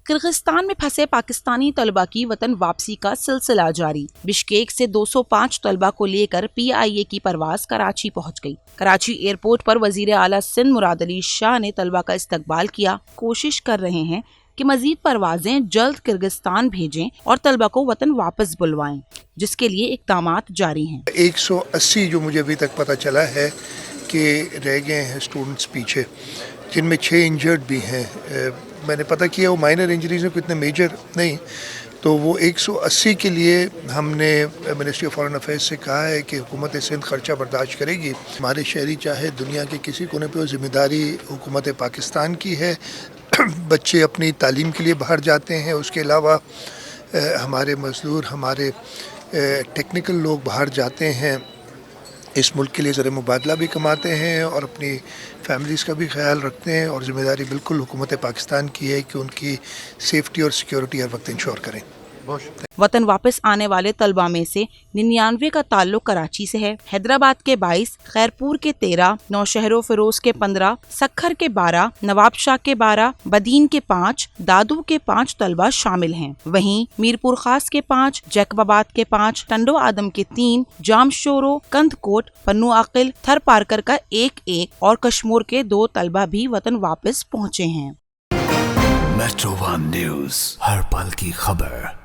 Kyrgyzstan में फंसे पाकिस्तानी तलबा की वतन वापसी का सिलसिला जारी। बिश्केक से 205 तलबा को लेकर PIA की परवाज कराची पहुंच गई। कराची एयरपोर्ट पर वजीर आला सिंध मुराद अली शाह ने तलबा का इस्तकबाल किया। कोशिश कर रहे हैं कि मजीद परवाजें जल्द किर्गिस्तान भेजें और तलबा को वतन वापस बुलवाएं, जिसके लिए इक़दामात जारी हैं। 180 जो मुझे अभी तक पता चला है कि रह गए हैं स्टूडेंट्स पीछे, जिनमें 6 इंजर्ड भी हैं। मैंने पता किया वो माइनर इंजरीज हैं, इतने मेजर नहीं। तो वो 180 के लिए हमने मिनिस्ट्री ऑफ फॉरेन अफेयर्स से कहा है कि हुकूमत सिंध खर्चा बर्दाश्त करेगी। हमारे शहरी चाहे दुनिया के किसी कोने पे, जिम्मेदारी हुकूमत पाकिस्तान की है। बच्चे अपनी तालीम के लिए बाहर जाते हैं, उसके अलावा हमारे मजदूर, हमारे टेक्निकल लोग बाहर जाते हैं, इस मुल्क के लिए ज़र मुबादला भी कमाते हैं और अपनी फैमिलीज़ का भी ख्याल रखते हैं। और ज़िम्मेदारी बिल्कुल हुकूमत पाकिस्तान की है कि उनकी सेफ्टी और सिक्योरिटी हर वक्त इंश्योर करें। वतन वापस आने वाले तलबा में से 99 का ताल्लुक कराची से है। हैदराबाद के 22, खैरपुर के 13, नौशहरो फिरोज के 15, सखर के 12, नवाबशाह के 12, बदीन के 5, दादू के 5 तलबा शामिल हैं। वहीं मीरपुर खास के 5, जैकबाबाद के 5, टंडो आदम के 3, जामशोरो, कंदकोट, पन्नू आकिल, थर पारकर का 1 और कश्मोर के 2 तलबा भी वतन वापस पहुँचे हैं। मेट्रो 1 न्यूज़, हर पल की खबर।